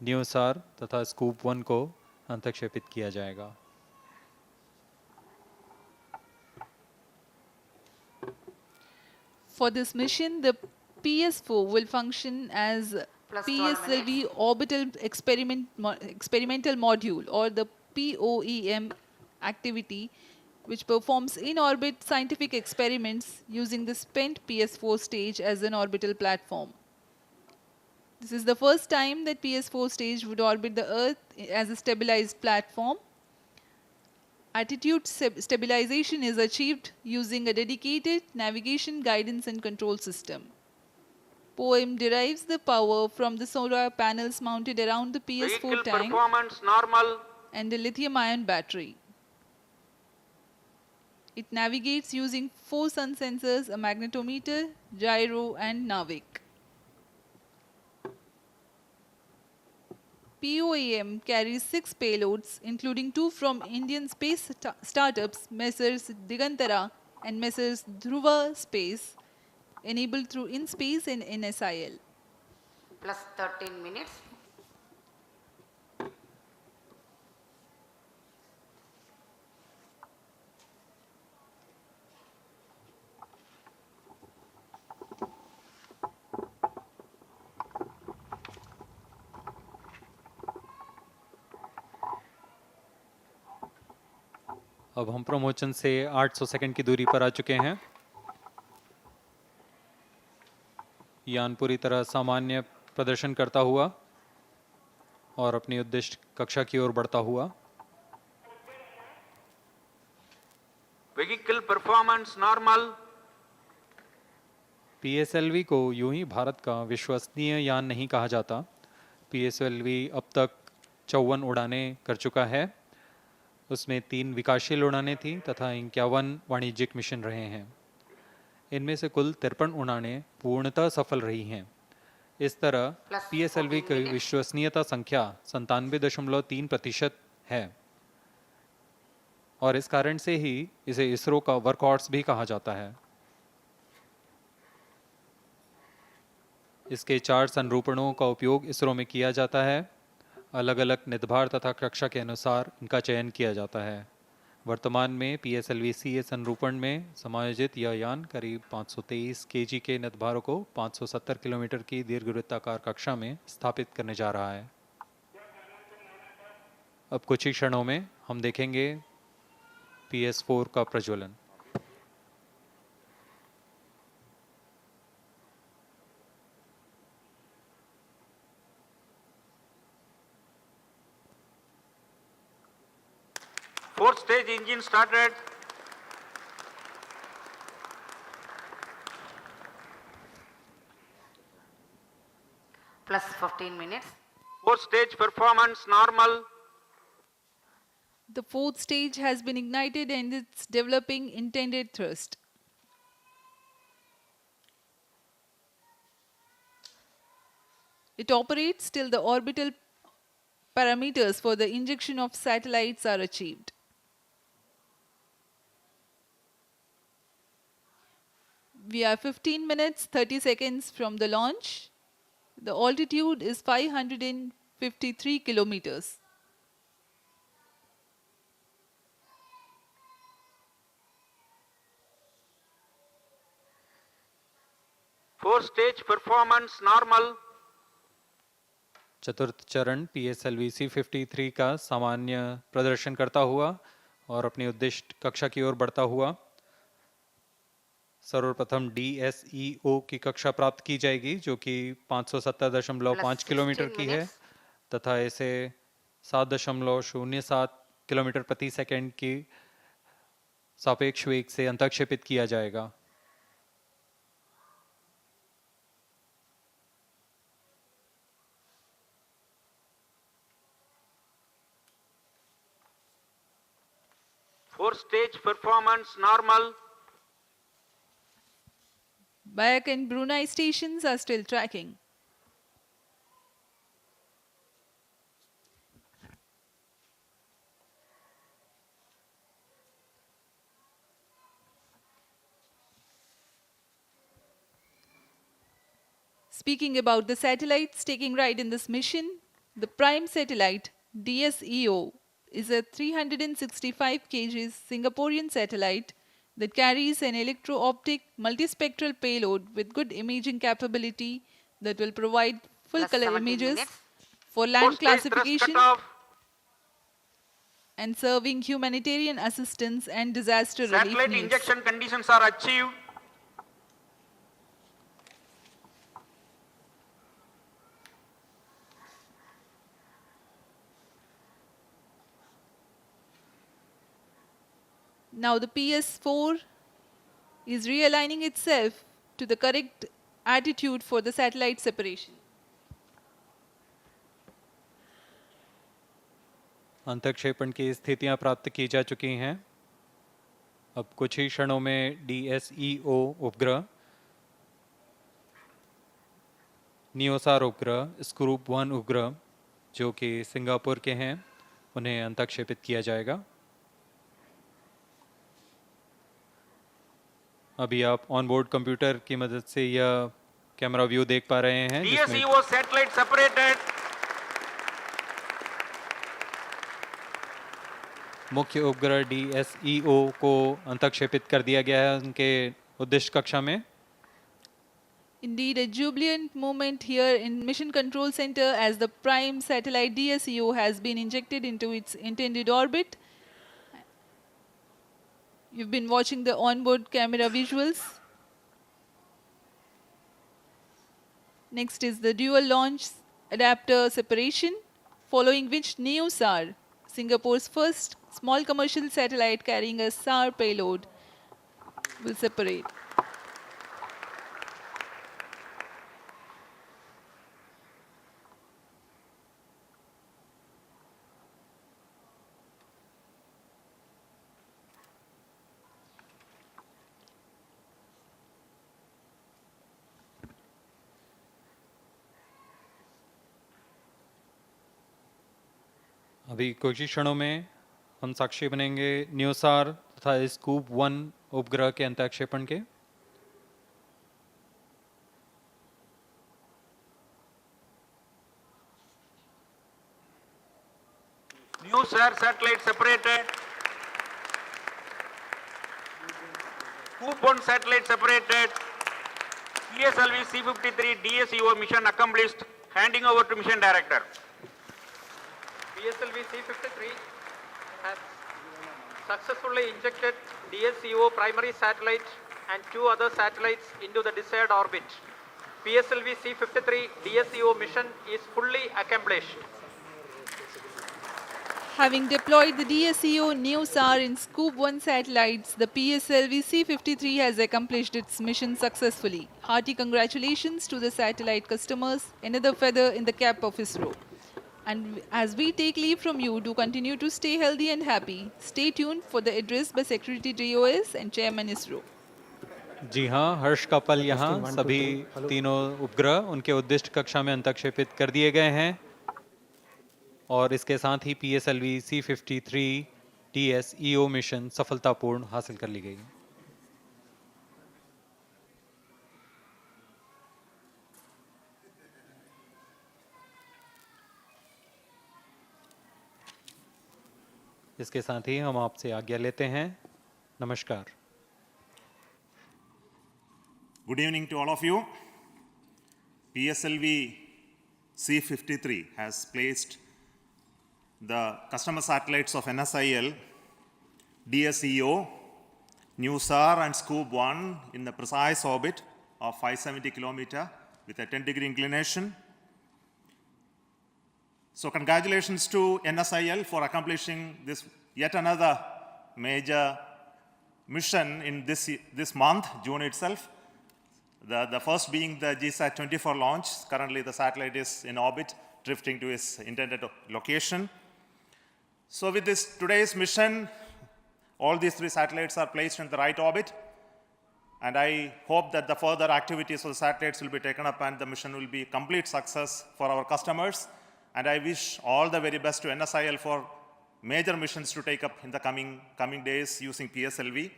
न्यूसार तथा स्कूप 1 को अंतक्षेपित किया जाएगा। For this mission, the PS4 will function as Plus 12 PSLV orbital experimental module or the POEM activity, which performs in-orbit scientific experiments using the spent PS4 stage as an orbital platform. This is the first time that PS4 stage would orbit the Earth as a stabilized platform. Attitude stabilization is achieved using a dedicated navigation, guidance and control system. POEM derives the power from the solar panels mounted around the PS4 Vehicle tank performance normal. and the lithium-ion battery. It navigates using 4 sun sensors, a magnetometer, gyro and NAVIC. POEM carries 6 payloads, including 2 from Indian space startups Messrs Digantara and Messrs Dhruva Space, enabled through InSpace and NSIL. Plus 13 minutes. अब हम promotion से 800 second की दूरी पर आ चुके हैं। यान पूरी तरह सामान्य प्रदर्शन करता हुआ और अपनी उद्दिष्ट कक्षा की ओर बढ़ता हुआ। Vehicle performance normal. PSLV को यूं ही भारत का विश्वसनीय यान नहीं कहा जाता। PSLV अब तक 54 उड़ानें कर चुका है। उसमें 3 विकासशील उड़ानें थी तथा 51 वाणिज्यिक मिशन रहे हैं। इनमें से कुल 53 उड़ानें पूर्णतः सफल रही हैं। इस तरह PSLV की विश्वसनीयता संख्या 97.3% है और इस कारण से ही इसे इसरो का वर्कहॉर्स भी कहा जाता है। इसके 4 संरूपणों का उपयोग इसरो में किया जाता है। अलग अलग निदभार तथा कक्षा के अनुसार इनका चयन किया जाता है। वर्तमान में PSLV-C संरूपण में समायोजित यह यान करीब 523 kg के निदभारों को 570 किलोमीटर की दीर्घवृत्ताकार कक्षा में स्थापित करने जा रहा है। अब कुछ ही क्षणों में हम देखेंगे PS4 का प्रज्वलन। Fourth stage engine started. Plus 15 minutes. Fourth stage performance normal. The fourth stage has been ignited and it's developing intended thrust. It operates till the orbital parameters for the injection of satellites are achieved. We are 15 minutes 30 seconds from the launch. The altitude is 553 kilometers. Fourth stage performance normal. चतुर्थ चरण PSLV-C53 का सामान्य प्रदर्शन करता हुआ और अपनी उद्दिष्ट कक्षा की ओर बढ़ता हुआ सर्वप्रथम DSEO की कक्षा प्राप्त की जाएगी जो कि 570.5 किलोमीटर की है तथा इसे 7.07 किलोमीटर प्रति सेकंड की सापेक्ष वेग से अंतःक्षेपित किया जाएगा। Fourth stage performance normal. Bayak and Brunei stations are still tracking. Speaking about the satellites taking ride in this mission, the prime satellite DSEO is a 365 kg Singaporean satellite that carries an electro-optic multispectral payload with good imaging capability that will provide full color images for land classification and serving humanitarian assistance and disaster relief Satellite needs. injection conditions are achieved. Now the PS4 is realigning itself to the correct attitude for the satellite separation. अंतःक्षेपण की स्थितियां प्राप्त की जा चुकी हैं। अब कुछ ही क्षणों में DSEO उपग्रह, नियोसार उपग्रह, स्क्रूप 1 उपग्रह जो कि सिंगापुर के हैं उन्हें अंतःक्षेपित किया जाएगा। अभी आप ऑनबोर्ड कंप्यूटर की मदद से यह कैमरा व्यू देख पा रहे हैं जिसमें DSEO satellite separated. मुख्य उपग्रह DSEO को अंतःक्षेपित कर दिया गया है उनके उद्दिष्ट कक्षा में। Indeed, a jubilant moment here in Mission Control Center as the prime satellite DSEO has been injected into its intended orbit. You've been watching the onboard camera visuals. Next is the dual launch adapter separation, following which NEO-SAR, Singapore's first small commercial satellite carrying a SAR payload, will separate. अभी कुछ ही क्षणों में हम साक्षी बनेंगे न्यूसार तथा scoop 1 उपग्रह के अंतःक्षेपण के। NewSAR satellite separated. Scoop 1 satellite separated. PSLV-C53 DSEO mission accomplished. Handing over to mission director. PSLV-C53 has successfully injected DSEO primary satellite and 2 other satellites into the desired orbit. PSLV-C53 DSEO mission is fully accomplished. Having deployed the DSEO NEO-SAR in Scoop 1 satellites, the PSLV-C53 has accomplished its mission successfully. Hearty congratulations to the satellite customers, another feather in the cap of ISRO. And as we take leave from you, do continue to stay healthy and happy. Stay tuned for the address by Secretary DOS and Chairman ISRO. जी हाँ, हर्ष का पल यहाँ सभी तीनों उपग्रह उनके उद्दिष्ट कक्षा में अंतःक्षेपित कर दिए गए हैं और इसके साथ ही PSLV-C53 DSEO मिशन सफलतापूर्ण हासिल कर ली गई। इसके साथ ही हम आपसे आज्ञा लेते हैं। नमस्कार। Good evening to all of you. PSLV-C53 has placed the customer satellites of NSIL, DSEO, NewSAR and Scoop 1 in the precise orbit of 570 km with a 10-degree inclination. So congratulations to NSIL for accomplishing this yet another major mission in this month, June itself. The first being the GSAT-24 launch. Currently the satellite is in orbit, drifting to its intended location. So with today's mission, all these 3 satellites are placed in the right orbit. And I hope that the further activities of the satellites will be taken up and the mission will be a complete success for our customers. And I wish all the very best to NSIL for major missions to take up in the coming days using PSLV.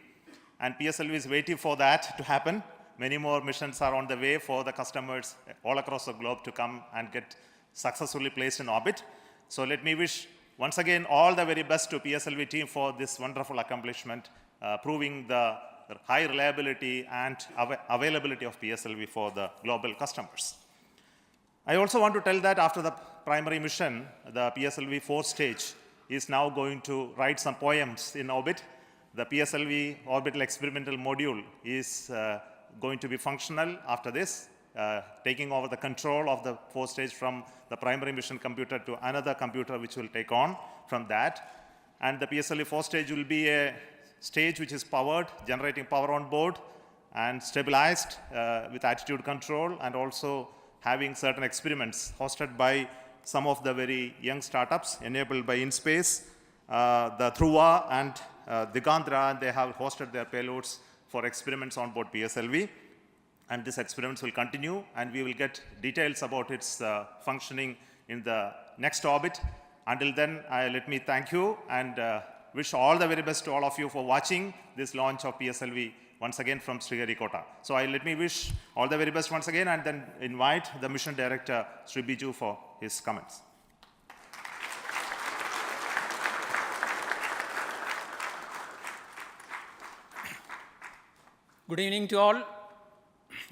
And PSLV is waiting for that to happen. Many more missions are on the way for the customers all across the globe to come and get successfully placed in orbit. So let me wish once again all the very best to PSLV team for this wonderful accomplishment, proving the high reliability and availability of PSLV for the global customers. I also want to tell that after the primary mission, the PSLV 4th stage is now going to write some poems in orbit. The PSLV orbital experimental module is going to be functional after this, taking over the control of the 4th stage from the primary mission computer to another computer which will take on from that. And the PSLV 4th stage will be a stage which is powered, generating power on board and stabilized with attitude control, and also having certain experiments hosted by some of the very young startups enabled by InSpace, the Dhruva and Digandra. They have hosted their payloads for experiments on board PSLV. And these experiments will continue, and we will get details about its functioning in the next orbit. Until then, let me thank you and wish all the very best to all of you for watching this launch of PSLV once again from Sriharikota. So let me wish all the very best once again and then invite the mission director, Sri Biju, for his comments. Good evening to all.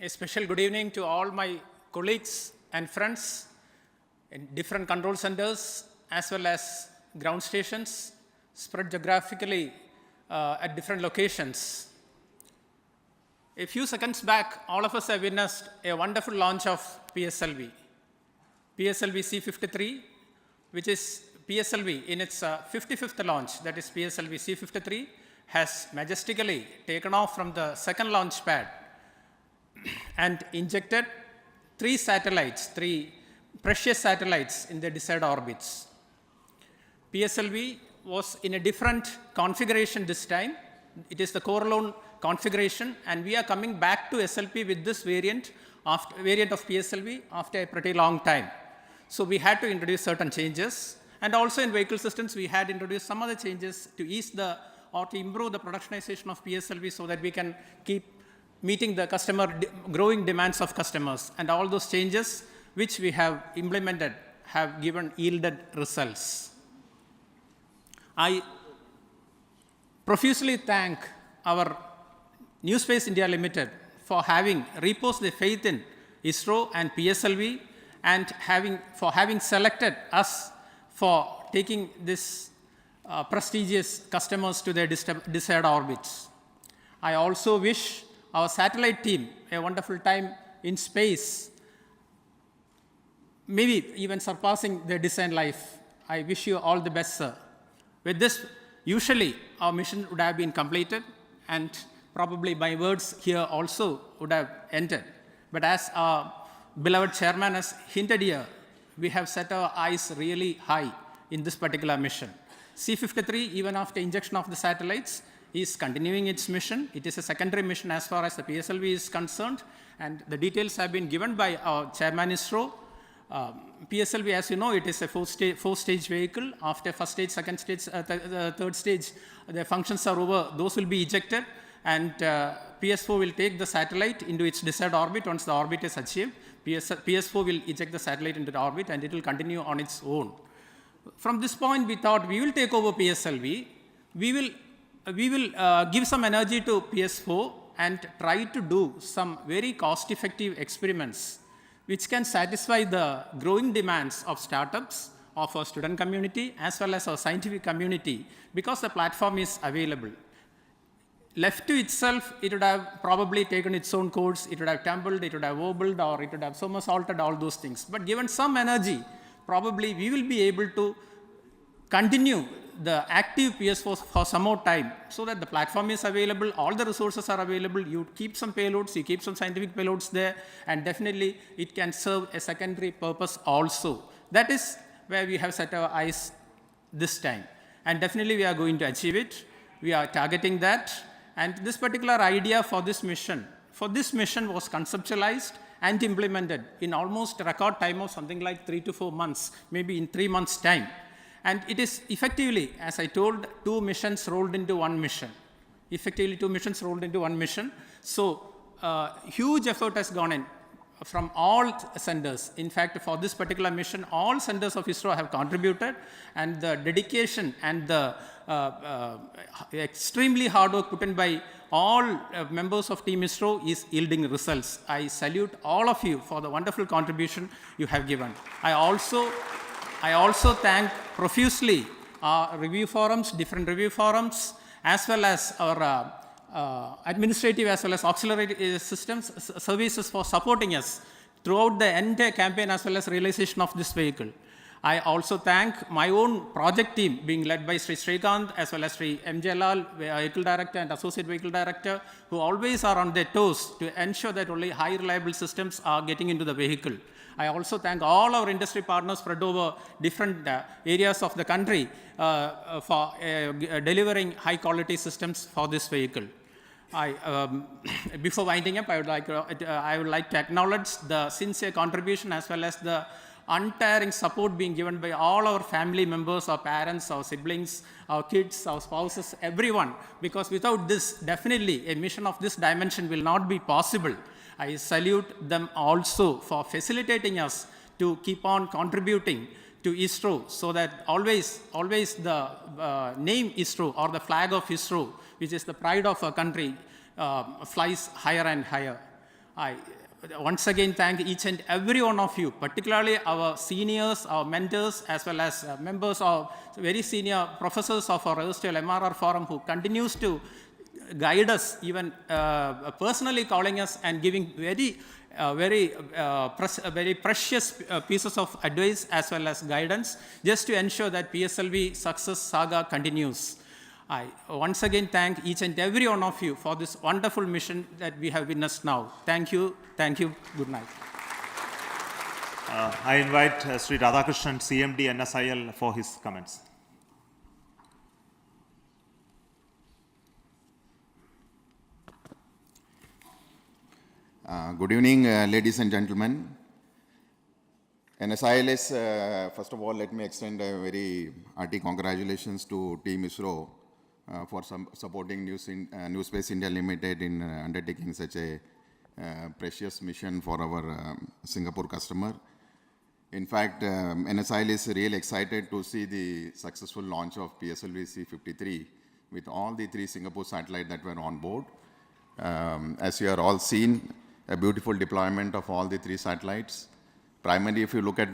A special good evening to all my colleagues and friends in different control centers as well as ground stations spread geographically at different locations. A few seconds back, all of us have witnessed a wonderful launch of PSLV. PSLV-C53, which is PSLV in its 55th launch, that is PSLV-C53, has majestically taken off from the second launch pad and injected 3 satellites, 3 precious satellites in their desired orbits. PSLV was in a different configuration this time. It is the core alone configuration, and we are coming back to SLP with this variant of PSLV after a pretty long time. So we had to introduce certain changes, And also in vehicle systems, we had introduced some other changes to ease or to improve the productionization of PSLV so that we can keep meeting the growing demands of customers. And all those changes which we have implemented have yielded results. I profusely thank our New Space India Limited for having reposed their faith in ISRO and PSLV and for having selected us for taking this prestigious customers to their desired orbits. I also wish our satellite team a wonderful time in space, maybe even surpassing their design life. I wish you all the best, sir. With this, usually our mission would have been completed and probably my words here also would have ended. But as our beloved chairman has hinted here, we have set our eyes really high in this particular mission. C-53, even after injection of the satellites, is continuing its mission. It is a secondary mission as far as the PSLV is concerned, and the details have been given by our chairman ISRO. PSLV, as you know, it is a four-stage vehicle. After first stage, second stage, third stage, the functions are over. Those will be ejected, and PS4 will take the satellite into its desired orbit. Once the orbit is achieved, PS4 will eject the satellite into the orbit, and it will continue on its own. From this point, we thought we will take over PSLV. We will give some energy to PS4 and try to do some very cost-effective experiments which can satisfy the growing demands of startups, of our student community, as well as our scientific community, because the platform is available. Left to itself, it would have probably taken its own course, it would have tumbled, it would have wobbled, or it would have somersaulted, all those things. But given some energy, probably we will be able to continue the active PS4 for some more time, so that the platform is available, all the resources are available, you keep some payloads, you keep some scientific payloads there, and definitely it can serve a secondary purpose also. That is where we have set our eyes this time. And definitely we are going to achieve it. We are targeting that. And this particular idea for this mission was conceptualized and implemented in almost a record time of something like 3 to 4 months, maybe in 3 months' time. And it is effectively, as I told, 2 missions rolled into 1 mission. Effectively, 2 missions rolled into 1 mission. So, huge effort has gone in from all centers. In fact, for this particular mission, all centers of ISRO have contributed, and the dedication and the extremely hard work put in by all members of Team ISRO is yielding results. I salute all of you for the wonderful contribution you have given. I also thank profusely our review forums, different review forums, as well as our administrative as well as auxiliary services for supporting us throughout the entire campaign as well as realization of this vehicle. I also thank my own project team being led by Sri Srikanth as well as Sri M. Jalal, Vehicle Director and Associate Vehicle Director, who always are on their toes to ensure that only high reliable systems are getting into the vehicle. I also thank all our industry partners spread over different areas of the country for delivering high quality systems for this vehicle. Before winding up, I would like to acknowledge the sincere contribution as well as the untiring support being given by all our family members, our parents, our siblings, our kids, our spouses, everyone, because without this, definitely a mission of this dimension will not be possible. I salute them also for facilitating us to keep on contributing to ISRO, so that always the name ISRO or the flag of ISRO, which is the pride of our country, flies higher and higher. I once again thank each and every one of you, particularly our seniors, our mentors, as well as members of very senior professors of our erstwhile MRR forum, who continues to guide us, even personally calling us and giving very precious pieces of advice as well as guidance, just to ensure that PSLV success saga continues. I once again thank each and every one of you for this wonderful mission that we have witnessed now. Thank you, good night. I invite Sri Radhakrishnan, CMD NSIL, for his comments. Good evening, ladies and gentlemen. NSILS, first of all, let me extend a very hearty congratulations to Team ISRO for supporting New Space India Limited in undertaking such a precious mission for our Singapore customer. In fact, NSIL is really excited to see the successful launch of PSLV-C53 with all the 3 Singapore satellites that were on board. As you are all seen, a beautiful deployment of all the 3 satellites. Primarily, if you look at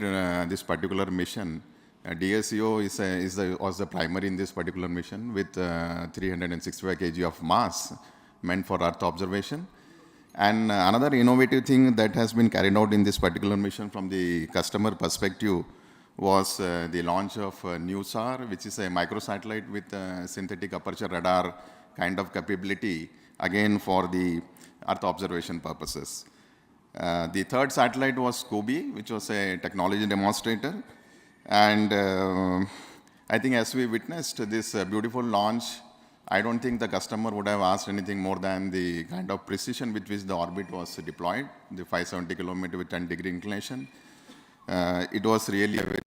this particular mission, DSEO was the primary in this particular mission with 365 kg of mass meant for Earth observation. And another innovative thing that has been carried out in this particular mission from the customer perspective was the launch of new SHAR, which is a microsatellite with synthetic aperture radar kind of capability, again for the Earth observation purposes. The 3rd satellite was Scooby, which was a technology demonstrator. And I think as we witnessed this beautiful launch, I don't think the customer would have asked anything more than the kind of precision with which the orbit was deployed, the 570 kilometer with 10-degree inclination. It was really a very